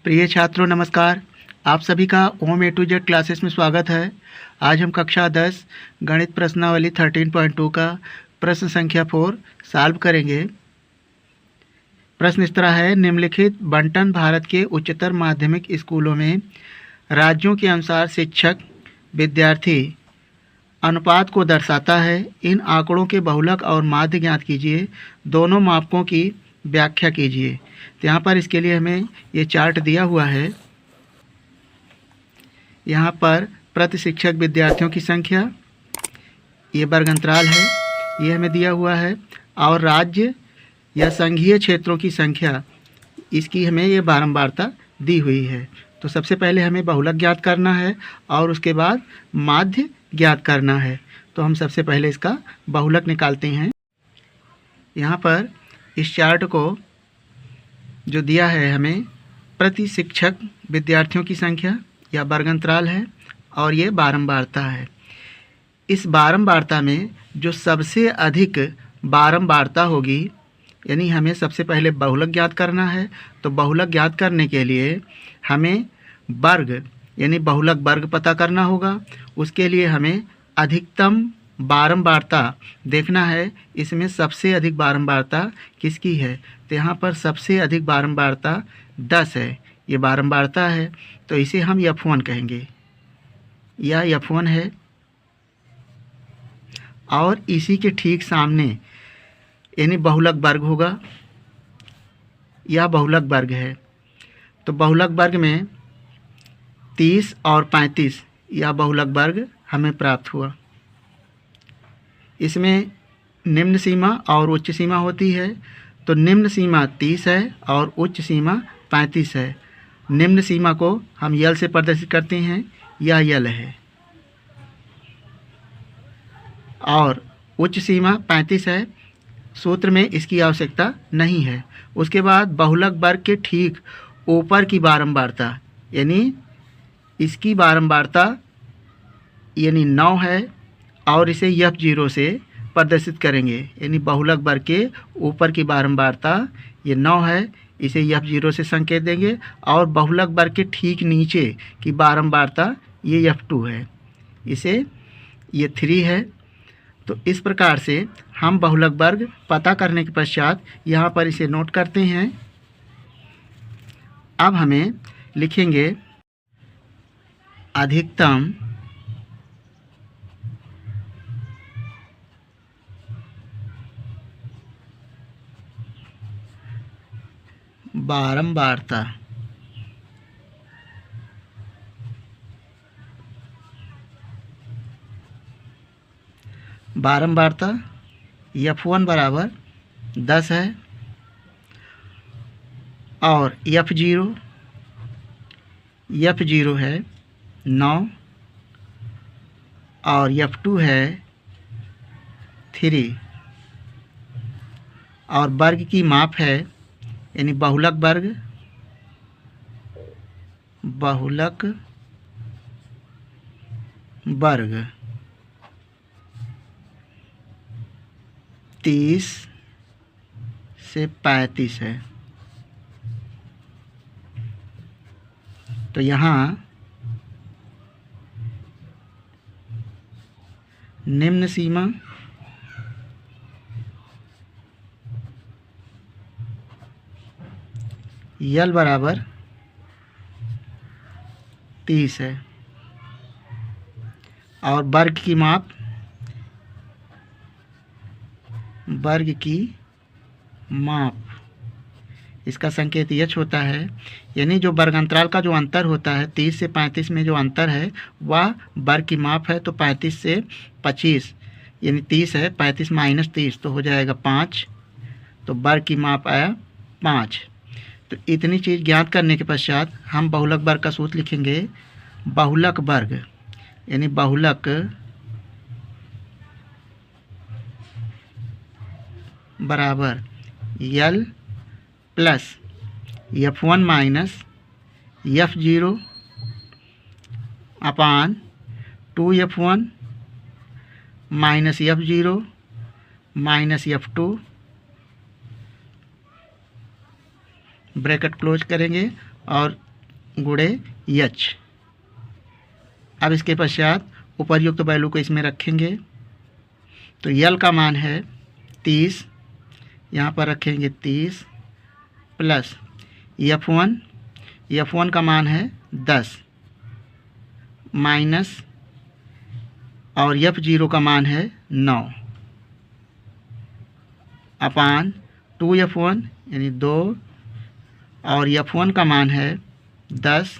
प्रिय छात्रों नमस्कार। आप सभी का ओम ए टू जेड क्लासेस में स्वागत है। आज हम कक्षा 10 गणित प्रश्नावली 13.2 का प्रश्न संख्या 4 सॉल्व करेंगे। प्रश्न इस तरह है, निम्नलिखित बंटन भारत के उच्चतर माध्यमिक स्कूलों में राज्यों के अनुसार शिक्षक विद्यार्थी अनुपात को दर्शाता है। इन आंकड़ों के बहुलक और माध्य ज्ञात कीजिए। दोनों मापकों की व्याख्या कीजिए। तो यहाँ पर इसके लिए हमें ये चार्ट दिया हुआ है। यहाँ पर प्रति शिक्षक विद्यार्थियों की संख्या, ये वर्ग अंतराल है, ये हमें दिया हुआ है, और राज्य या संघीय क्षेत्रों की संख्या, इसकी हमें ये बारंबारता दी हुई है। तो सबसे पहले हमें बहुलक ज्ञात करना है और उसके बाद माध्य ज्ञात करना है। तो हम सबसे पहले इसका बहुलक निकालते हैं। यहाँ पर इस चार्ट को जो दिया है, हमें प्रति शिक्षक विद्यार्थियों की संख्या या वर्ग अंतराल है और ये बारंबारता है। इस बारंबारता में जो सबसे अधिक बारंबारता होगी, यानी हमें सबसे पहले बहुलक ज्ञात करना है। तो बहुलक ज्ञात करने के लिए हमें वर्ग यानी बहुलक वर्ग पता करना होगा। उसके लिए हमें अधिकतम बारंबारता देखना है, इसमें सबसे अधिक बारंबारता किसकी है। तो यहाँ पर सबसे अधिक बारंबारता 10 है, ये बारंबारता है, तो इसे हम F1 कहेंगे। यह F1 है और इसी के ठीक सामने यानी बहुलक वर्ग होगा, यह बहुलक वर्ग है। तो बहुलक वर्ग में 30 और 35 यह बहुलक वर्ग हमें प्राप्त हुआ। इसमें निम्न सीमा और उच्च सीमा होती है। तो निम्न सीमा 30 है और उच्च सीमा 35 है। निम्न सीमा को हम यल से प्रदर्शित करते हैं, यह यल है, और उच्च सीमा 35 है। सूत्र में इसकी आवश्यकता नहीं है। उसके बाद बहुलक वर्ग के ठीक ऊपर की बारंबारता, यानी इसकी बारंबारता यानी 9 है और इसे F0 से प्रदर्शित करेंगे। यानी बहुलक वर्ग के ऊपर की बारंबारता ये 9 है, इसे F0 से संकेत देंगे, और बहुलक वर्ग के ठीक नीचे की बारंबारता ये F2 है, इसे ये 3 है। तो इस प्रकार से हम बहुलक वर्ग पता करने के पश्चात यहाँ पर इसे नोट करते हैं। अब हमें लिखेंगे अधिकतम बारंबारता। बारंबारता F1 बराबर 10 है और F0 है 9 और F2 है 3, और वर्ग की माप है यानी बहुलक वर्ग 30 से 35 है। तो यहाँ निम्न सीमा यल बराबर 30 है और वर्ग की माप इसका संकेत H होता है। यानी जो वर्ग अंतराल का जो अंतर होता है 30 से 35 में जो अंतर है वह वर्ग की माप है। तो 35 से 25 यानी 30 है, 35 माइनस 30 तो हो जाएगा 5, तो वर्ग की माप आया 5। तो इतनी चीज़ ज्ञात करने के पश्चात हम बहुलक वर्ग का सूत्र लिखेंगे। बहुलक वर्ग यानी बहुलक बराबर यल प्लस F1 माइनस F0 अपान 2F1 minus F0 minus F2 bracket close करेंगे और गुणे यच। अब इसके पश्चात उपर्युक्त वैल्यू को इसमें रखेंगे। तो यल का मान है 30, यहाँ पर रखेंगे 30 प्लस F1 का मान है 10 माइनस और F0 का मान है 9 अपान 2F1 यानी 2 और F1 का मान है 10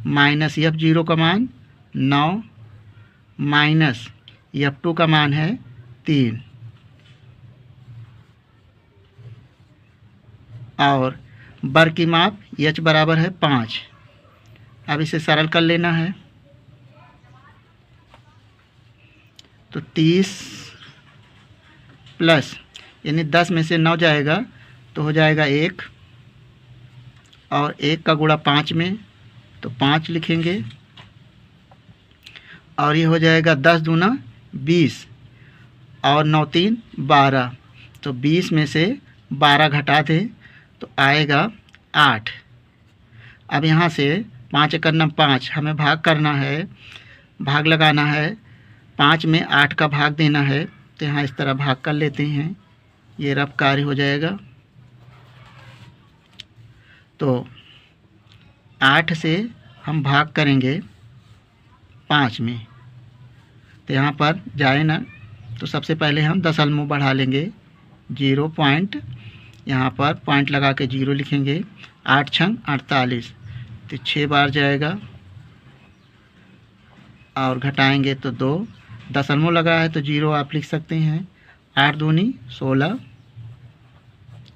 माइनस F0 का मान 9 माइनस F2 का मान है 3 और वर्ग की माप h बराबर है 5। अब इसे सरल कर लेना है। तो 30 प्लस यानी 10 में से 9 जाएगा तो हो जाएगा 1 और 1 का गुणा 5 में तो 5 लिखेंगे और ये हो जाएगा 10 दूना 20 और 9 3 12। तो 20 में से 12 घटा दें तो आएगा 8। अब यहाँ से 5 एकड़ 5 हमें भाग करना है, भाग लगाना है। 5 में 8 का भाग देना है तो यहाँ इस तरह भाग कर लेते हैं, ये रफ कार्य हो जाएगा। तो 8 से हम भाग करेंगे 5 में तो यहाँ पर जाए ना, तो सबसे पहले हम दशमलव बढ़ा लेंगे 0 पॉइंट, यहाँ पर पॉइंट लगा के 0 लिखेंगे। 8 छंग 48 तो 6 बार जाएगा और घटाएंगे तो 2, दशमलव लगा है तो 0 आप लिख सकते हैं। 8 दूनी 16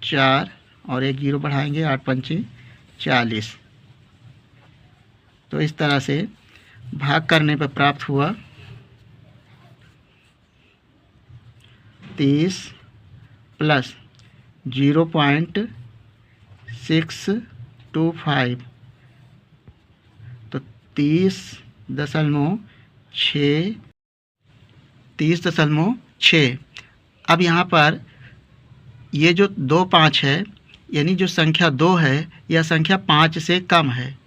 4 और 1 0 बढ़ाएंगे 8 पंचे 40। तो इस तरह से भाग करने पर प्राप्त हुआ 30 प्लस 0.625 तो 30.6। अब यहाँ पर ये जो 2 5 है यानी जो संख्या 2 है यह संख्या 5 से कम है।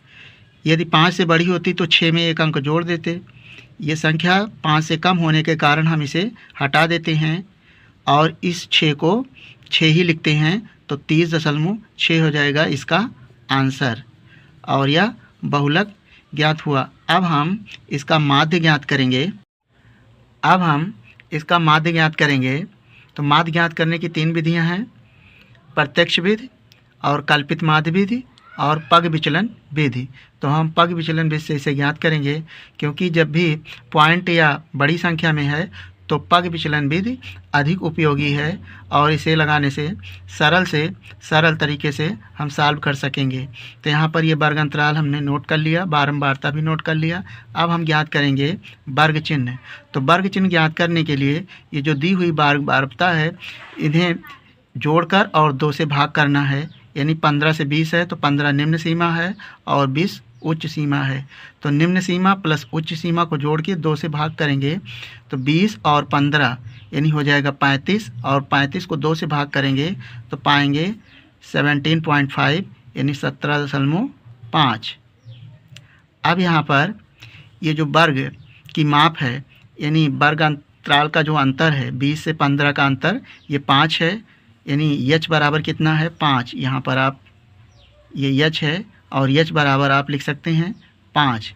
यदि 5 से बड़ी होती तो 6 में 1 अंक जोड़ देते। ये संख्या 5 से कम होने के कारण हम इसे हटा देते हैं और इस 6 को 6 ही लिखते हैं तो 30.6 हो जाएगा इसका आंसर और यह बहुलक ज्ञात हुआ। अब हम इसका माध्य ज्ञात करेंगे। तो माध्य ज्ञात करने की 3 विधियां हैं, प्रत्यक्ष विधि और कल्पित माध्य विधि और पग विचलन विधि। तो हम पग विचलन विधि से इसे ज्ञात करेंगे, क्योंकि जब भी पॉइंट या बड़ी संख्या में है तो पग विचलन विधि अधिक उपयोगी है और इसे लगाने से सरल तरीके से हम सॉल्व कर सकेंगे। तो यहाँ पर ये वर्ग अंतराल हमने नोट कर लिया, बारंबारता भी नोट कर लिया। अब हम ज्ञात करेंगे वर्ग चिन्ह। तो वर्ग चिन्ह ज्ञात करने के लिए ये जो दी हुई बारंबारता है इन्हें जोड़कर और 2 से भाग करना है। यानी 15 से 20 है तो 15 निम्न सीमा है और 20 उच्च सीमा है। तो निम्न सीमा प्लस उच्च सीमा को जोड़ के 2 से भाग करेंगे तो 20 और 15 यानी हो जाएगा 35 और 35 को 2 से भाग करेंगे तो पाएंगे 17.5 यानी 17.5। अब यहाँ पर ये जो वर्ग की माप है यानी वर्ग अंतराल का जो अंतर है 20 से 15 का अंतर ये 5 है। यानी h बराबर कितना है 5। यहाँ पर आप ये h है और h बराबर आप लिख सकते हैं 5।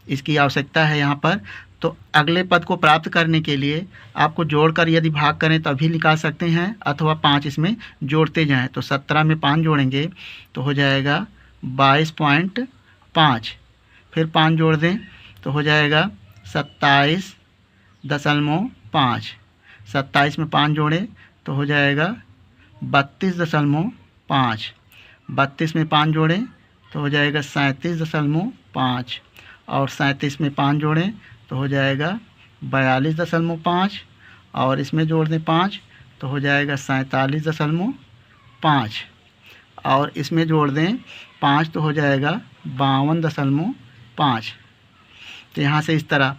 इसकी आवश्यकता है यहाँ पर। तो अगले पद को प्राप्त करने के लिए आपको जोड़कर यदि भाग करें तभी निकाल सकते हैं अथवा 5 इसमें जोड़ते जाएं। तो 17 में 5 जोड़ेंगे तो हो जाएगा 22.5। फिर 5 जोड़ दें तो हो जाएगा 27.5। 27 में 5 जोड़ें तो हो जाएगा 32.5। 32 में 5 जोड़ें तो हो जाएगा 37.5 और 37 में 5 जोड़ें तो हो जाएगा 42.5 और इसमें जोड़ दें 5 तो हो जाएगा 47.5 और इसमें जोड़ दें 5 तो हो जाएगा 52.5। तो यहाँ से इस तरह।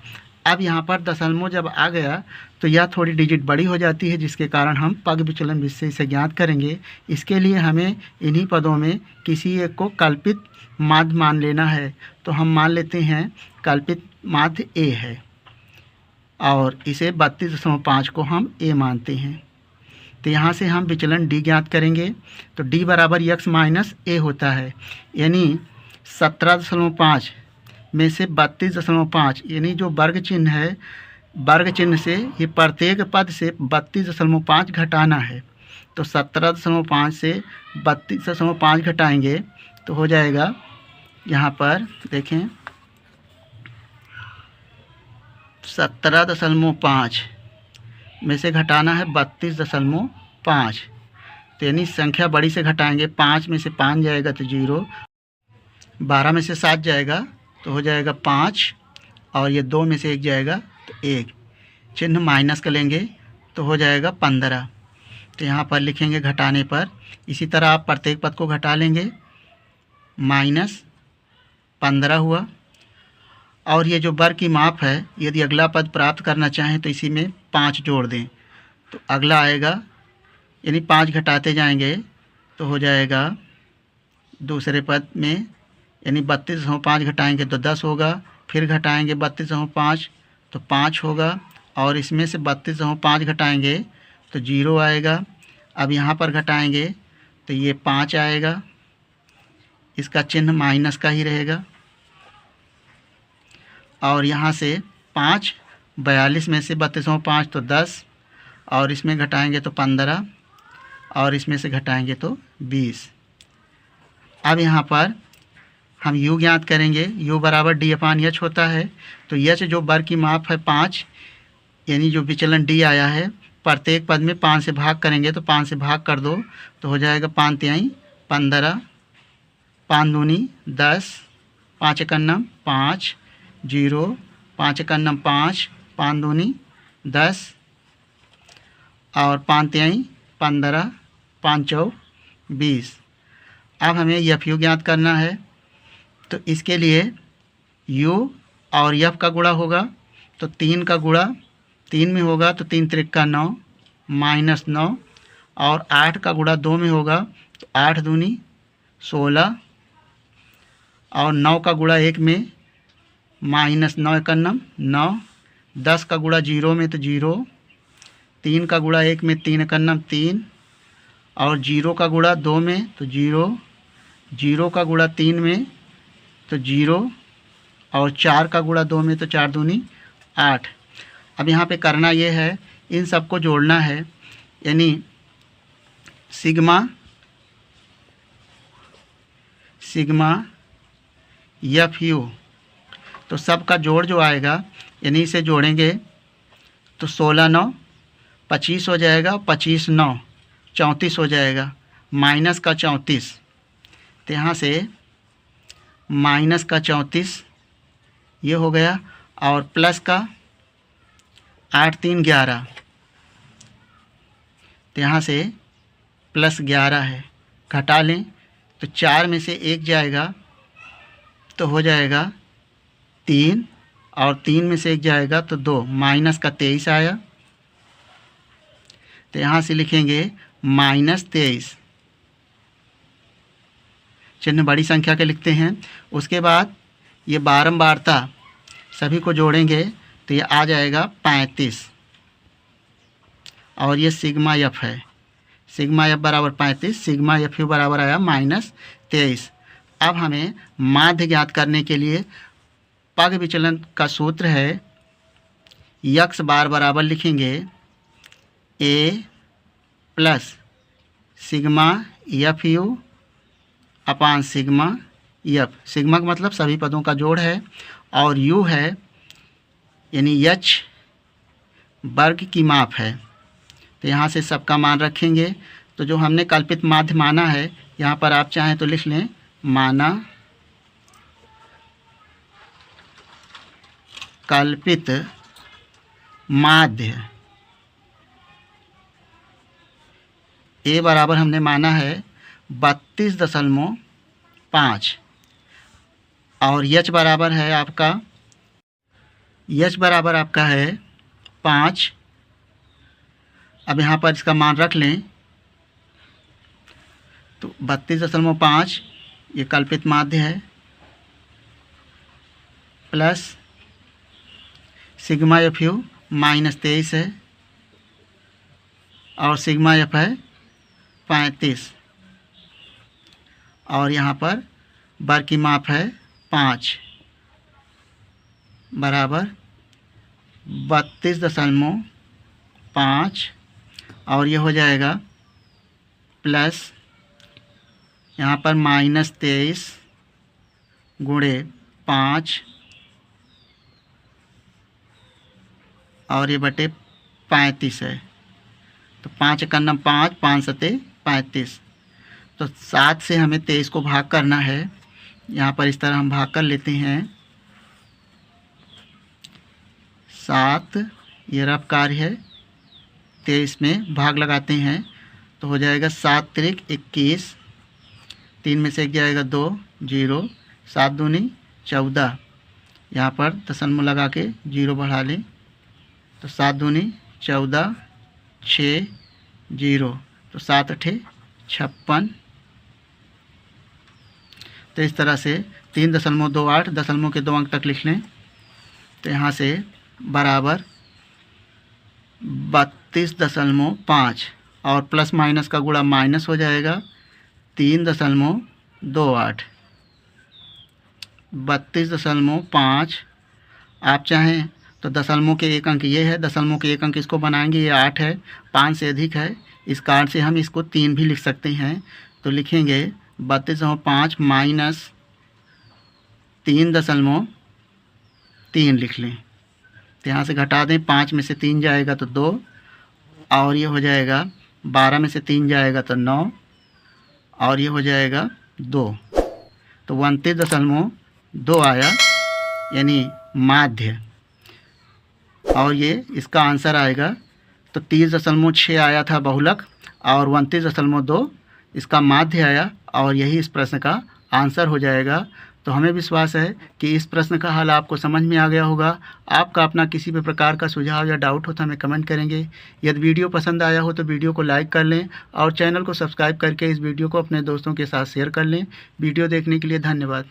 अब यहाँ पर दशमलव जब आ गया तो यह थोड़ी डिजिट बड़ी हो जाती है, जिसके कारण हम पग विचलन विधि से इसे ज्ञात करेंगे। इसके लिए हमें इन्हीं पदों में किसी एक को कल्पित माध्य मान लेना है। तो हम मान लेते हैं कल्पित माध्य ए है और इसे 32.5 को हम ए मानते हैं। तो यहाँ से हम विचलन डी ज्ञात करेंगे। तो डी बराबर यक्स माइनस ए होता है, यानी 17.5 में से 32.5, यानी जो वर्ग चिन्ह है, वर्ग चिन्ह से ये प्रत्येक पद से 32.5 घटाना है। तो 17.5 से 32.5 घटाएंगे तो हो जाएगा, यहाँ पर देखें 17.5 में से घटाना है 32.5, तो यानी संख्या बड़ी से घटाएंगे। 5 में से 5 जाएगा तो 0, 12 में से 7 जाएगा तो हो जाएगा 5, और ये 2 में से 1 जाएगा तो 1, चिन्ह माइनस का लेंगे तो हो जाएगा 15। तो यहाँ पर लिखेंगे घटाने पर। इसी तरह आप प्रत्येक पद को घटा लेंगे, -15 हुआ। और ये जो वर्ग की माप है, यदि अगला पद प्राप्त करना चाहें तो इसी में 5 जोड़ दें, तो अगला आएगा, यानी 5 घटाते जाएंगे तो हो जाएगा दूसरे पद में, यानी 32.5 घटाएंगे तो 10 होगा, फिर घटाएंगे 32.5 तो 5 होगा, और इसमें से 32.5 घटाएंगे तो 0 आएगा। अब यहाँ पर घटाएंगे तो ये 5 आएगा, इसका चिन्ह माइनस का ही रहेगा। और यहाँ से 5, 42 में से 32.5 तो 10, और इसमें घटाएंगे तो 15, और इसमें से घटाएंगे तो 20। अब यहाँ पर हम u ज्ञात करेंगे। u बराबर d/h होता है। तो h जो वर्ग की माप है 5, यानी जो विचलन d आया है, प्रत्येक पद में 5 से भाग करेंगे तो 5 से भाग कर दो तो हो जाएगा 5 तिहाई 15, 5 दूनी 10, 5 एकन्नम 5, 0, 5 एकन्नम 5, 5 दूनी 10, और 5 तिहाई 15, 5 चौ 20। अब हमें FU ज्ञात करना है। तो इसके लिए U और F का गुणा होगा, तो 3 का गुणा 3 में होगा तो 3 त्रिका 9, -9, और 8 का गुणा 2 में होगा तो 8 दूनी 16, और 9 का गुणा 1 में -9 एकन्नम 9, 10 का गुणा 0 में तो 0, 3 का गुणा 1 में 3 एकन्नम 3, और 0 का गुणा 2 में तो 0, 0 का गुणा 3 में तो 0, और 4 का गुणा 2 में तो 4 दूनी 8। अब यहाँ पे करना ये है, इन सबको जोड़ना है, यानी सिग्मा FU, तो सबका जोड़ जो आएगा, यानी इसे जोड़ेंगे तो 16 9 25 हो जाएगा, 25 9 34 हो जाएगा, माइनस का 34, तो यहाँ से माइनस का 34 ये हो गया, और प्लस का 8 3 11, तो यहाँ से +11 है। घटा लें तो 4 में से 1 जाएगा तो हो जाएगा 3, और 3 में से 1 जाएगा तो 2, माइनस का 23 आया, तो यहाँ से लिखेंगे -23, चिन्ह बड़ी संख्या के लिखते हैं। उसके बाद ये बारंबारता सभी को जोड़ेंगे तो ये आ जाएगा 35, और ये सिग्मा F है, सिग्मा F बराबर 35, सिग्मा FU बराबर आया -23। अब हमें माध्य ज्ञात करने के लिए पग विचलन का सूत्र है, x बार बराबर लिखेंगे a plus sigma FU upon sigma F। Sigma का मतलब सभी पदों का जोड़ है, और U है यानी h वर्ग की माप है। तो यहाँ से सबका मान रखेंगे। तो जो हमने कल्पित माध्य माना है, यहाँ पर आप चाहें तो लिख लें, माना कल्पित माध्य ए बराबर हमने माना है 32.5, और h बराबर है आपका, h बराबर आपका है 5, अब यहाँ पर इसका मान रख लें तो 32.5 ये कल्पित माध्य है, प्लस सिग्मा एफ यू -23 है और सिग्मा एफ है 35 और यहाँ पर वर्ग की माप है 5 बराबर 32.5 और ये हो जाएगा प्लस यहाँ पर -23 गुणे 5 और ये बटे 35 है। तो 5 एकन्ना 5, 5 सते 35। तो 7 से हमें 23 को भाग करना है। यहाँ पर इस तरह हम भाग कर लेते हैं। 7 ये रफ कार्य है, 23 में भाग लगाते हैं तो हो जाएगा 7 त्रिक 21, 3 में से 1 जाएगा 2, 0, 7 दूनी 14। यहाँ पर दशमलव लगा के 0 बढ़ा लें तो 7 दूनी 14, 6, 0, तो 7 अठे 56। तो इस तरह से 3.28 दशमलव के 2 अंक तक लिख लें। तो यहाँ से बराबर 32.5 और प्लस माइनस का गुणा माइनस हो जाएगा 3.28। 32.5 आप चाहें तो दशमलव के 1 अंक ये है, दशमलव के 1 अंक इसको बनाएंगे, ये 8 है, 5 से अधिक है, इस कारण से हम इसको 3 भी लिख सकते हैं। तो लिखेंगे 32.5 माइनस 3.3 लिख लें। तो यहाँ से घटा दें, 5 में से 3 जाएगा तो 2 और ये हो जाएगा 12 में से 3 जाएगा तो 9 और ये हो जाएगा 2। तो 29.2 आया यानी माध्य। और ये इसका आंसर आएगा तो 30.6 आया था बहुलक और 29.2 इसका माध्य आया और यही इस प्रश्न का आंसर हो जाएगा। तो हमें विश्वास है कि इस प्रश्न का हल आपको समझ में आ गया होगा। आपका अपना किसी भी प्रकार का सुझाव या डाउट हो तो हमें कमेंट करेंगे। यदि वीडियो पसंद आया हो तो वीडियो को लाइक कर लें और चैनल को सब्सक्राइब करके इस वीडियो को अपने दोस्तों के साथ शेयर कर लें। वीडियो देखने के लिए धन्यवाद।